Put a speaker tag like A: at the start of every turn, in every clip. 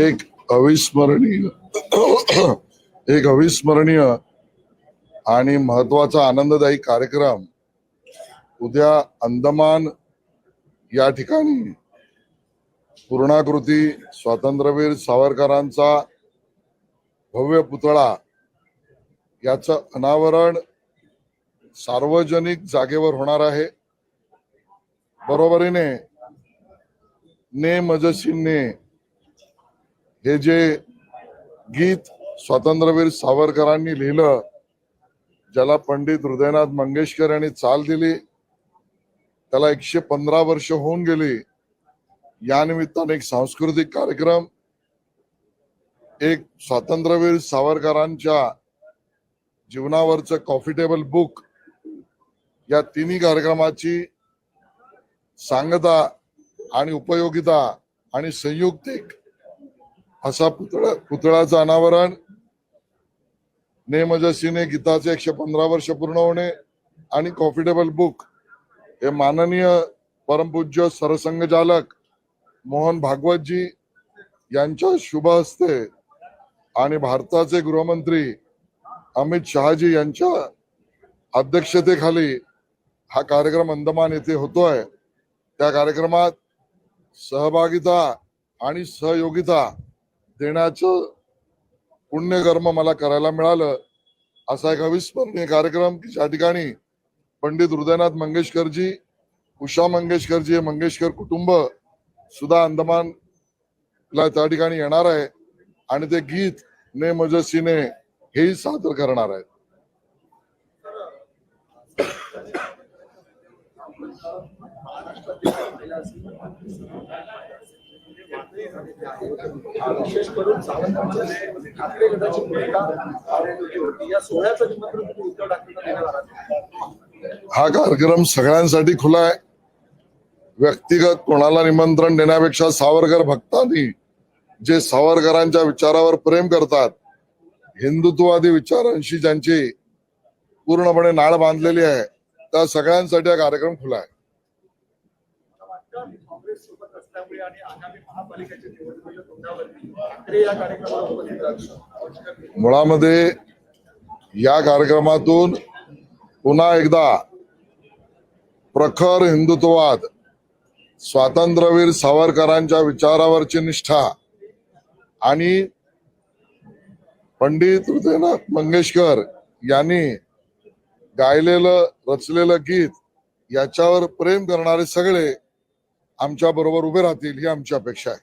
A: एक अविस्मरणीय एक अविस्मरणीय आणि महत्वाचा आनंददायी कार्यक्रम उद्या अंदमान या ठिकाणी पूर्णाकृती स्वातंत्र्यवीर सावरकरांचा भव्य पुतळा याचं अनावरण सार्वजनिक जागेवर होणार आहे। बरोबरीने ने मजसीने हे जे गीत स्वातंत्र्यवीर सावरकरांनी लिहिलं, ज्याला पंडित हृदयनाथ मंगेशकर यांनी चाल दिली, त्याला 115 वर्ष होऊन गेली। या निमित्ताने एक सांस्कृतिक कार्यक्रम, एक स्वातंत्र्यवीर सावरकरांच्या जीवनावरचं कॉफी टेबल बुक, या तिन्ही कार्यक्रमाची सांगता आणि उपयोगिता आणि संयुक्तिक असा पुतळ्याचं अनावरण, ने मजसीने गीताचे 115 वर्ष पूर्ण होणे आणि कॉफी टेबल बुक हे माननीय परमपूज्य सरसंघचालक मोहन भागवतजी यांच्या शुभ हस्ते आणि भारताचे गृहमंत्री अमित शहाजी यांच्या अध्यक्षतेखाली हा कार्यक्रम अंदमान येथे होतोय। त्या कार्यक्रमात सहभागिता आणि सहयोगिता देण्याचं पुण्यकर्म मला करायला मिळालं। असा एक अविस्मरणीय कार्यक्रम की ज्या ठिकाणी पंडित हृदयनाथ मंगेशकरजी, उषा मंगेशकरजी हे मंगेशकर कुटुंब सुद्धा अंदमानला त्या ठिकाणी येणार आहे आणि ते गीत ने मजसीने हेही सादर करणार आहेत।
B: विशेष करून ठाकरे गटाची भूमिका होती या सोहळ्याचं निमंत्रण तुम्ही उद्धव ठाकरेंना देणार आहात?
A: हा कार्यक्रम सगळ्यांसाठी खुला आहे। व्यक्तिगत कोणाला निमंत्रण देण्यापेक्षा सावरकर भक्तांनी जे सावरकरांच्या विचारावर प्रेम करतात, हिंदुत्ववादी विचारांशी ज्यांची पूर्णपणे नाळ बांधलेली आहे, त्या सगळ्यांसाठी हा कार्यक्रम खुला आहे।
B: काँग्रेस सोबत असल्यामुळे आणि आगामी महापालिकेच्या निवडणुकीच्या तोंडावरती ठाकरे या कार्यक्रमाला उपस्थित राहतील।
A: मुळामध्ये या कार्यक्रमातून पुन्हा एकदा प्रखर हिंदुत्ववाद, स्वातंत्र्यवीर सावरकरांच्या विचारावरची निष्ठा आणि पंडित हृदयनाथ मंगेशकर यांनी गायलेलं रचलेलं गीत याच्यावर प्रेम करणारे सगळे आमच्या बरोबर उभे राहतील ही आमची अपेक्षा आहे।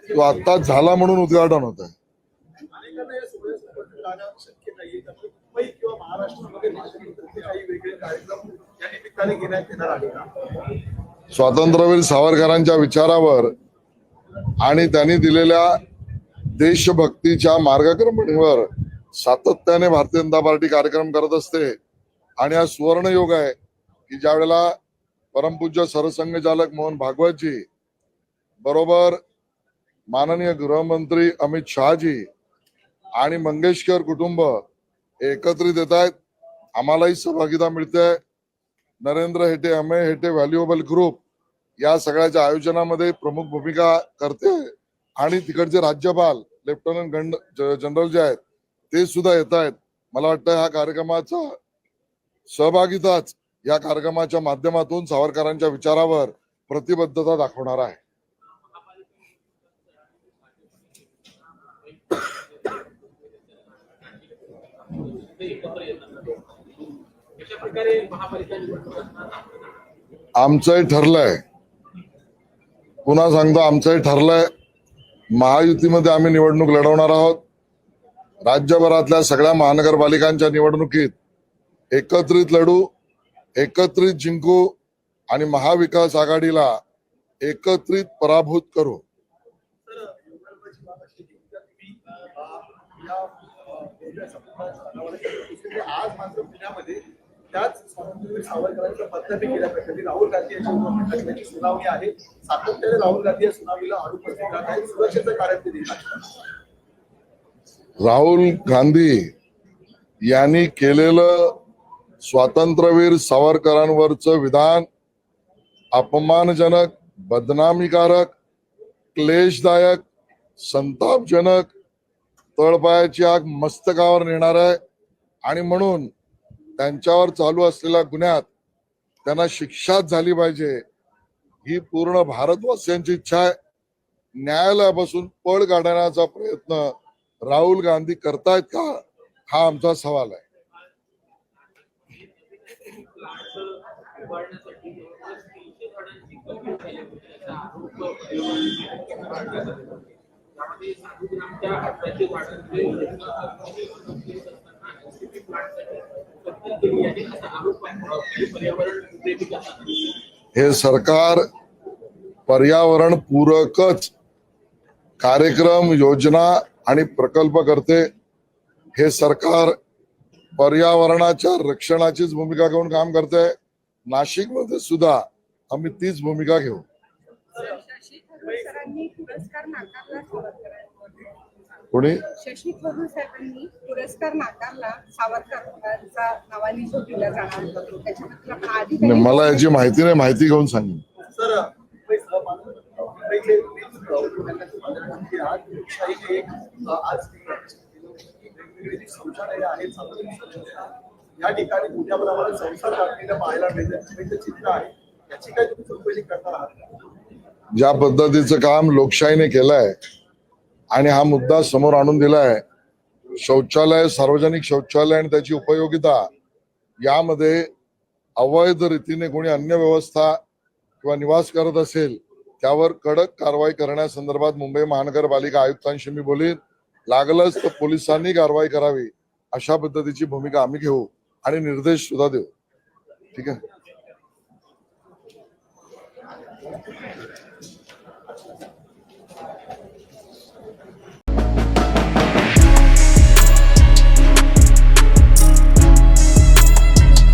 A: तो आत्ताच झाला म्हणून उद्घाटन होत आहे। स्वातंत्र्यवीर सावरकरांच्या विचारावर आणि त्यांनी दिलेल्या देशभक्तीच्या मार्गक्रमणीवर सातत्याने भारतीय जनता पार्टी कार्यक्रम करत असते आणि हा सुवर्ण योग आहे की ज्या वेळेला परमपूज्य सरसंघचालक मोहन भागवतजी बरोबर माननीय गृहमंत्री अमित शहाजी आणि मंगेशकर कुटुंब एकत्रित येत आहेत, आम्हालाही सहभागिता मिळते। नरेंद्र हेटे, अमेय हेटे व्हॅल्युएबल ग्रुप या सगळ्याच्या आयोजनामध्ये प्रमुख भूमिका करते आणि तिकडचे राज्यपाल लेफ्टनंट जनरल जे आहेत ते सुद्धा येत आहेत। मला वाटतं हा कार्यक्रमाचा सहभागिताच या कार्यक्रमाच्या माध्यमातून सावरकरांच्या विचारावर प्रतिबद्धता दाखवणार आहे। आमचंही ठरलंय, पुन्हा सांगतो आमचंही ठरलंय, महायुतीमध्ये आम्ही निवडणूक लढवणार आहोत। राज्यभरातल्या सगळ्या महानगरपालिकांच्या निवडणुकीत एकत्रित लढू, एकत्रित जिंकू आणि महाविकास आघाडीला एकत्रित पराभूत करू।
B: आज मात्र पुण्यामध्ये त्याच स्वातंत्र्यवीर सावरकरांच्या पत्त्याने केल्या प्रकरणी राहुल गांधी यांची सुनावणी आहे। सातत्याने राहुल गांधी या सुनावणीला अनुपस्थित राहत आहेत, सुरक्षेचं कारण ते देत आहेत।
A: राहुल गांधी यांनी केलेलं स्वातंत्र्यवीर सावरकरांवरचं विधान अपमानजनक, बदनामीकारक, क्लेशदायक, संतापजनक, तळपायाची आग मस्तकावर नेणार आहे आणि म्हणून त्यांच्यावर चालू असलेल्या गुन्ह्यात त्यांना शिक्षाच झाली पाहिजे ही पूर्ण भारतवासियांची इच्छा आहे. न्यायालयापासून पळ काढण्याचा प्रयत्न राहुल गांधी करतायत का, हा आमचा सवाल आहे. हे सरकार पर्यावरण पूरकच कार्यक्रम, योजना आणि प्रकल्प करते. हे सरकार पर्यावरणाच्या रक्षणाचीच भूमिका घेऊन काम करते. नाशिकमध्ये सुद्धा आम्ही तीच भूमिका घेऊ.
C: शशी थरूर सरांनी पुरस्कार नाकारला
A: कोणी
C: शशी थरूर साहेबांनी पुरस्कार नाकारला सावरकरांचा नावाने जो दिला जाणार होता तो. त्याच्याबद्दल आपण आधी
A: नाही, मला याची माहिती नाही, माहिती घेऊन सांगेन.
B: सर मुंबईचे आज लोकशाहीने आज वेगवेगळी जी शौचालय आहेत सार्वजनिक शौचालय, या ठिकाणी मोठ्या प्रमाणात संसार टाकलेलं पाहायला मिळतं चित्र आहे. याची काय तुम्ही चौकशी करणार आहात?
A: ज्या पद्धतीचं काम लोकशाहीने केलंय आणि हा मुद्दा समोर आणून दिलाय, शौचालय, सार्वजनिक शौचालय आणि त्याची उपयोगिता, यामध्ये अवैध रीतीने कोणी अन्य व्यवस्था किंवा निवास करत असेल त्यावर कडक कारवाई करण्यासंदर्भात मुंबई महानगरपालिका आयुक्तांशी मी बोलीन. लागलंच तर पोलिसांनी कारवाई करावी अशा पद्धतीची भूमिका आम्ही घेऊ आणि निर्देश सुद्धा देऊ. ठीक आहे.